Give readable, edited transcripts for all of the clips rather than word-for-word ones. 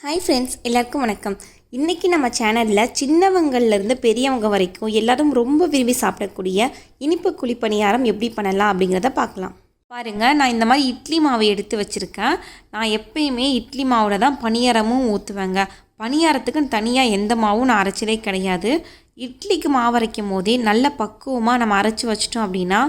Hi friends, எல்லாருக்கும் வணக்கம். இன்றைக்கி நம்ம சேனலில் சின்னவங்கள்லேருந்து பெரியவங்க வரைக்கும் எல்லோரும் ரொம்ப விரும்பி சாப்பிடக்கூடிய இனிப்பு குழி பணியாரம் எப்படி பண்ணலாம் அப்படிங்கிறத பார்க்கலாம். பாருங்கள், நான் இந்த மாதிரி இட்லி மாவை எடுத்து வச்சுருக்கேன். நான் எப்பயுமே இட்லி மாவில் தான் பணியாரமும் ஊற்றுவேங்க. பணியாரத்துக்குன்னு தனியாக எந்த மாவும் நான் அரைச்சதே கிடையாது. இட்லிக்கு மாவு அரைக்கும் போதே நல்ல பக்குவமாக நம்ம அரைச்சி வச்சிட்டோம் அப்படின்னா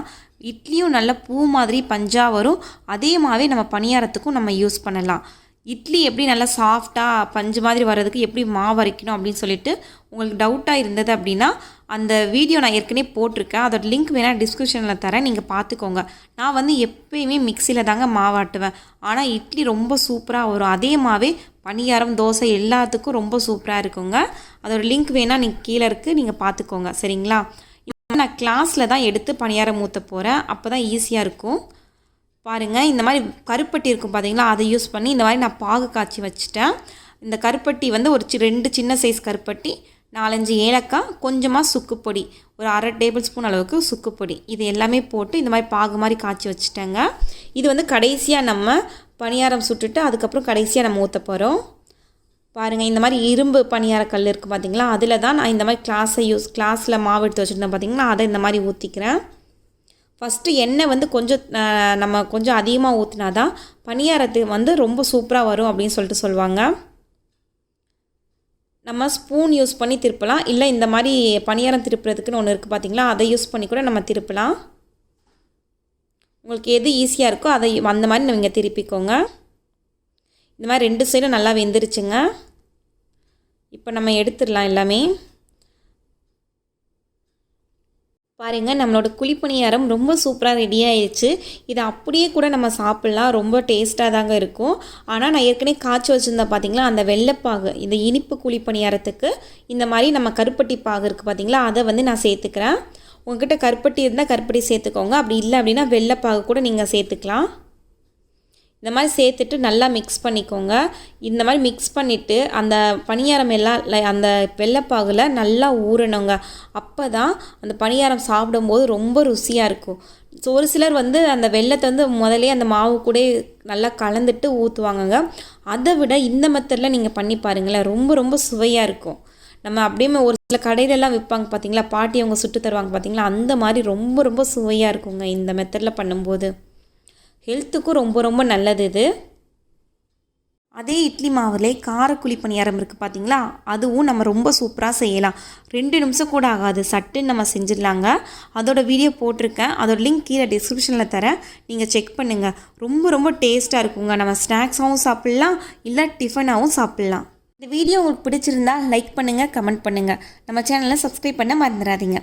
இட்லியும் நல்ல பூ மாதிரி பஞ்சாக வரும். அதே மாதிரி நம்ம பணியாரத்துக்கும் நம்ம யூஸ் பண்ணலாம். இட்லி எப்படி நல்லா சாஃப்டாக பஞ்சு மாதிரி வர்றதுக்கு எப்படி மாவு அரைக்கணும் அப்படின்னு சொல்லிட்டு உங்களுக்கு டவுட்டாக இருந்தது அப்படின்னா அந்த வீடியோ நான் ஏற்கனவே போட்டிருக்கேன். அதோட லிங்க் வேணால் டிஸ்கிரிப்ஷனில் தரேன், நீங்கள் பார்த்துக்கோங்க. நான் எப்பயுமே மிக்சியில் தாங்க மாவாட்டுவேன். ஆனால் இட்லி ரொம்ப சூப்பராக வரும். அதே மாவே பணியாரம், தோசை எல்லாத்துக்கும் ரொம்ப சூப்பராக இருக்குங்க. அதோட லிங்க் வேணால் நீங்கள் கீழே இருக்குது, நீங்கள் பார்த்துக்கோங்க. சரிங்களா? நான் கிளாஸில் தான் எடுத்து பணியாரம் ஊற்ற போகிறேன். அப்போ தான் ஈஸியாக இருக்கும். பாருங்கள், இந்த மாதிரி கருப்பட்டி இருக்கும் பார்த்தீங்களா, அதை யூஸ் பண்ணி இந்த மாதிரி நான் பாகு காய்ச்சி வச்சுட்டேன். இந்த கருப்பட்டி ஒரு 2 சின்ன சைஸ் கருப்பட்டி, 4-5 ஏலக்காய், கொஞ்சமாக சுக்குப்பொடி, ஒரு அரை டேபிள் ஸ்பூன் அளவுக்கு சுக்குப்பொடி, இது எல்லாமே போட்டு இந்த மாதிரி பாகு மாதிரி காய்ச்சி வச்சுட்டேங்க. இது கடைசியாக நம்ம பணியாரம் சுட்டுட்டு அதுக்கப்புறம் கடைசியாக நம்ம ஊற்ற போகிறோம். பாருங்கள், இந்த மாதிரி இரும்பு பணியார கல் இருக்குது பார்த்தீங்களா, அதில் தான் நான் இந்த மாதிரி கிளாஸில் மாவு எடுத்து வச்சுருந்தேன் பார்த்தீங்களா, அதை இந்த மாதிரி ஊற்றிக்கிறேன். ஃபஸ்ட்டு எண்ணெய் நம்ம கொஞ்சம் அதிகமாக ஊற்றினா தான் பணியாரத்துக்கு ரொம்ப சூப்பராக வரும் அப்படின்னு சொல்லுவாங்க. நம்ம ஸ்பூன் யூஸ் பண்ணி திருப்பலாம், இல்லை இந்த மாதிரி பணியாரம் திருப்புறதுக்குன்னு ஒன்று இருக்குது பார்த்தீங்களா, அதை யூஸ் பண்ணி கூட நம்ம திருப்பலாம். உங்களுக்கு எது ஈஸியாக இருக்கோ அதை அந்த மாதிரி நீங்கள் திருப்பிக்கோங்க. இந்த மாதிரி 2 சைடும் நல்லா வெந்துருச்சுங்க. இப்போ நம்ம எடுத்துடலாம் எல்லாமே. பாருங்கள், நம்மளோட குழிப்பணியாரம் ரொம்ப சூப்பராக ரெடி ஆயிடுச்சு. இதை அப்படியே கூட நம்ம சாப்பிட்லாம், ரொம்ப டேஸ்ட்டாக தாங்க இருக்கும். ஆனால் நான் ஏற்கனவே காய்ச்சி வச்சுருந்தேன் பார்த்தீங்களா, அந்த வெள்ளைப்பாகு, இந்த இனிப்பு குழிப்பணியாரத்துக்கு இந்த மாதிரி நம்ம கருப்பட்டி பாகு இருக்குது பார்த்தீங்களா, அதை நான் சேர்த்துக்கிறேன். உங்கள்கிட்ட கருப்பட்டி இருந்தால் கருப்பட்டி சேர்த்துக்கோங்க. அப்படி இல்லை அப்படின்னா வெள்ளைப்பாகு கூட நீங்கள் சேர்த்துக்கலாம். இந்த மாதிரி சேர்த்துட்டு நல்லா மிக்ஸ் பண்ணிக்கோங்க. இந்த மாதிரி மிக்ஸ் பண்ணிவிட்டு அந்த பணியாரம் எல்லாம் அந்த வெள்ளைப்பாகில் நல்லா ஊறணுங்க. அப்போ தான் அந்த பணியாரம் சாப்பிடும்போது ரொம்ப ருசியாக இருக்கும். ஸோ ஒரு சிலர் அந்த வெள்ளத்தை முதலே அந்த மாவு கூட நல்லா கலந்துட்டு ஊற்றுவாங்கங்க. அதை விட இந்த மெத்தடில் நீங்கள் பண்ணி பாருங்களேன், ரொம்ப ரொம்ப சுவையாக இருக்கும். நம்ம அப்படியே ஒரு சில கடையிலெல்லாம் விற்பாங்க பார்த்தீங்களா, பாட்டி அவங்க சுட்டு தருவாங்க பார்த்தீங்களா, அந்த மாதிரி ரொம்ப ரொம்ப சுவையாக இருக்குங்க இந்த மெத்தடில் பண்ணும்போது. ஹெல்த்துக்கும் ரொம்ப ரொம்ப நல்லது இது. அதே இட்லி மாவுலே காரக்குழி பணியாரம் இருக்குது பார்த்தீங்களா, அதுவும் நம்ம ரொம்ப சூப்பராக செய்யலாம். 2 நிமிஷம் கூட ஆகாது, சட்டுன்னு நம்ம செஞ்சிடலாங்க. அதோட வீடியோ போட்டிருக்கேன், அதோட லிங்க் கீழே டிஸ்கிரிப்ஷனில் தரேன், நீங்கள் செக் பண்ணுங்கள். ரொம்ப ரொம்ப டேஸ்ட்டாக இருக்குங்க. நம்ம ஸ்நாக்ஸாகவும் சாப்பிட்லாம், இல்லை டிஃபனாகவும் சாப்பிட்லாம். இந்த வீடியோ உங்களுக்கு பிடிச்சிருந்தா லைக் பண்ணுங்கள், கமெண்ட் பண்ணுங்கள். நம்ம சேனலை சப்ஸ்கிரைப் பண்ண மறந்துடாதீங்க.